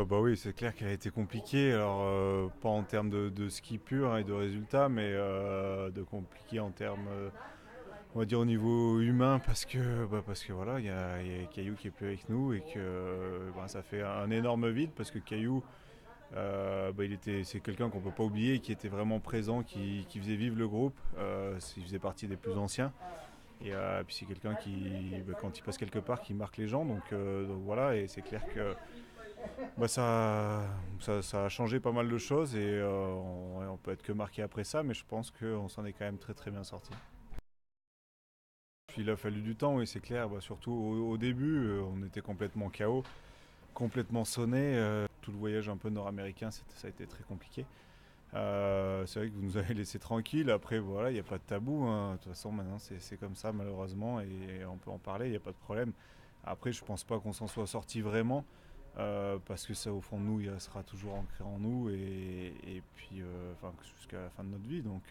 Bah oui, c'est clair qu'elle a été compliquée. Alors, pas en termes de ski pur, hein, et de résultats, mais de compliqué en termes, on va dire au niveau humain, parce que voilà, il y a Caillou qui est plus avec nous et que bah, ça fait un énorme vide parce que Caillou, c'est quelqu'un qu'on peut pas oublier, qui était vraiment présent, qui faisait vivre le groupe. Il faisait partie des plus anciens. Et puis c'est quelqu'un quand il passe quelque part, qui marque les gens. Donc voilà, et c'est clair que ça a changé pas mal de choses et on peut être que marqué après ça, mais je pense qu'on s'en est quand même très très bien sorti. Puis il a fallu du temps, oui, c'est clair. Surtout au début, on était complètement KO, complètement sonné. Tout le voyage un peu nord-américain, ça a été très compliqué. C'est vrai que vous nous avez laissé tranquille. Après, voilà, il n'y a pas de tabou, hein. De toute façon, maintenant, c'est comme ça, malheureusement, et on peut en parler, il n'y a pas de problème. Après, je pense pas qu'on s'en soit sorti vraiment, parce que ça, au fond de nous, il sera toujours ancré en nous, et puis, enfin, jusqu'à la fin de notre vie. Donc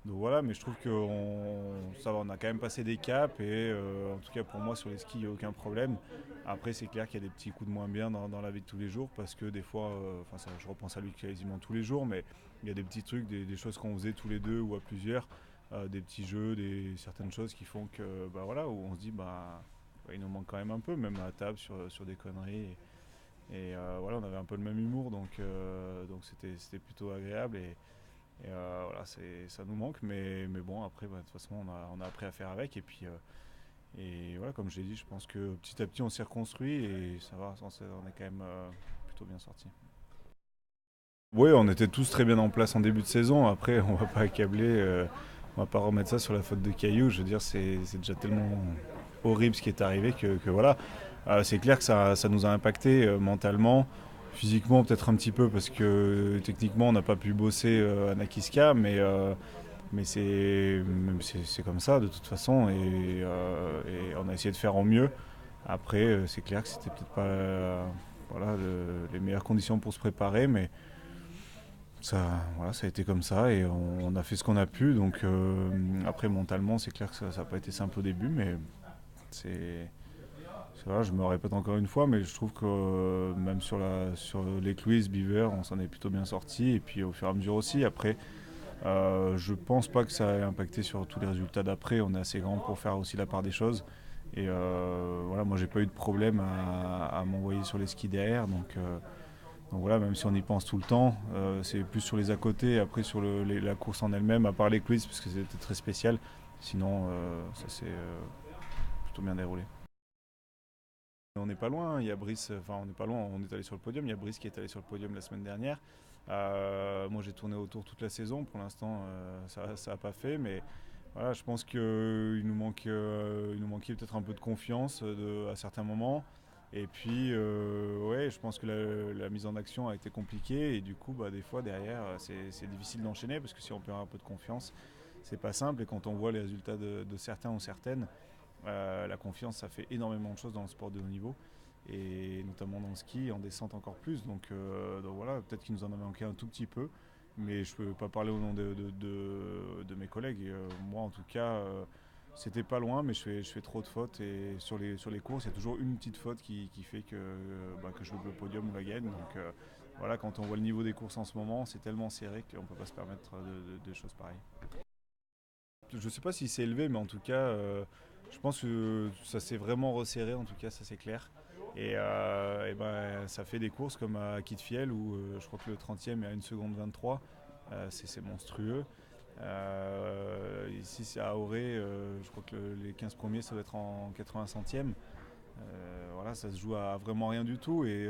voilà, mais je trouve ça va, on a quand même passé des caps, et en tout cas pour moi, sur les skis, il n'y a aucun problème. Après, c'est clair qu'il y a des petits coups de moins bien dans la vie de tous les jours, parce que des fois, je repense à lui quasiment tous les jours, mais il y a des petits trucs, des choses qu'on faisait tous les deux ou à plusieurs, des petits jeux, certaines choses qui font que, bah voilà, où on se dit, il nous manque quand même un peu, même à table, sur des conneries. Et voilà, on avait un peu le même humour, donc c'était plutôt agréable. Et voilà, ça nous manque, mais bon, après, de toute façon, on a appris à faire avec. Et voilà, comme je l'ai dit, je pense que petit à petit, on s'est reconstruit et ça va, on est quand même plutôt bien sorti. Oui, on était tous très bien en place en début de saison. Après, on va pas accabler, on va pas remettre ça sur la faute de Caillou. Je veux dire, c'est déjà tellement horrible ce qui est arrivé que voilà. C'est clair que ça nous a impacté mentalement, physiquement peut-être un petit peu parce que techniquement on n'a pas pu bosser à Nakiska, mais c'est comme ça de toute façon et on a essayé de faire au mieux. Après, c'est clair que c'était peut-être pas voilà, les meilleures conditions pour se préparer, mais voilà, ça a été comme ça et on a fait ce qu'on a pu. Donc après, mentalement, c'est clair que ça n'a pas été simple au début, mais c'est vrai, je me répète encore une fois, mais je trouve que même sur les quiz Beaver, on s'en est plutôt bien sorti. Et puis au fur et à mesure aussi. Après, je pense pas que ça ait impacté sur tous les résultats d'après. On est assez grand pour faire aussi la part des choses. Et voilà, moi j'ai pas eu de problème à m'envoyer sur les skis derrière. Donc voilà, même si on y pense tout le temps, c'est plus sur les à côté. Après sur la course en elle-même, à part les quiz, parce que c'était très spécial. Sinon, ça s'est plutôt bien déroulé. On n'est pas loin, il y a Brice, enfin on n'est pas loin, on est allé sur le podium, il y a Brice qui est allé sur le podium la semaine dernière. Moi j'ai tourné autour toute la saison, pour l'instant ça n'a pas fait, mais voilà, je pense qu'il nous manquait peut-être un peu de confiance à certains moments. Et puis ouais, je pense que la mise en action a été compliquée et du coup des fois derrière c'est difficile d'enchaîner parce que si on perd un peu de confiance, c'est pas simple et quand on voit les résultats de certains ou certaines, la confiance, ça fait énormément de choses dans le sport de haut niveau, et notamment dans le ski, en descente encore plus. Donc voilà, peut-être qu'il nous en a manqué un tout petit peu, mais je ne peux pas parler au nom de mes collègues. Moi, en tout cas, c'était pas loin, mais je fais trop de fautes. Et sur les courses, il y a toujours une petite faute qui fait que je loupe le podium ou la gagne. Donc voilà, quand on voit le niveau des courses en ce moment, c'est tellement serré qu'on ne peut pas se permettre de choses pareilles. Je sais pas si c'est élevé, mais en tout cas, je pense que ça s'est vraiment resserré, en tout cas, ça c'est clair. Et ben, ça fait des courses comme à Kitfiel où je crois que le 30e est à 1 seconde 23. C'est monstrueux. Ici, c'est à Auré, je crois que les 15 premiers, ça va être en 80 centièmes. Voilà, ça se joue à vraiment rien du tout et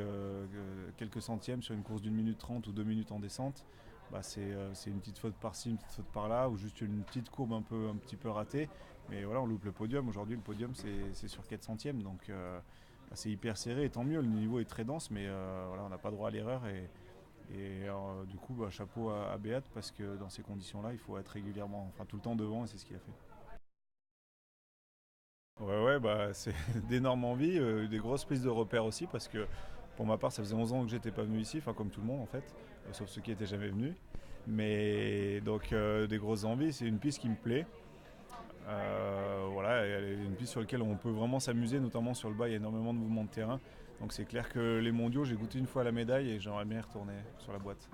quelques centièmes sur une course d'une minute 30 ou 2 minutes en descente, c'est une petite faute par-ci, une petite faute par-là ou juste une petite courbe un petit peu ratée. Mais voilà, on loupe le podium. Aujourd'hui, le podium, c'est sur 4 centièmes. Donc c'est hyper serré et tant mieux. Le niveau est très dense, mais voilà, on n'a pas droit à l'erreur. Et du coup, chapeau à Béat parce que dans ces conditions-là, il faut être régulièrement, enfin tout le temps devant et c'est ce qu'il a fait. Ouais, ouais, c'est d'énormes envies, des grosses prises de repères aussi, parce que pour ma part, ça faisait 11 ans que j'étais pas venu ici, enfin comme tout le monde en fait, sauf ceux qui étaient jamais venus. Mais donc des grosses envies, c'est une piste qui me plaît. Voilà, elle est une piste sur laquelle on peut vraiment s'amuser, notamment sur le bas, il y a énormément de mouvements de terrain. Donc c'est clair que les mondiaux, j'ai goûté une fois la médaille et j'aimerais bien y retourner sur la boîte.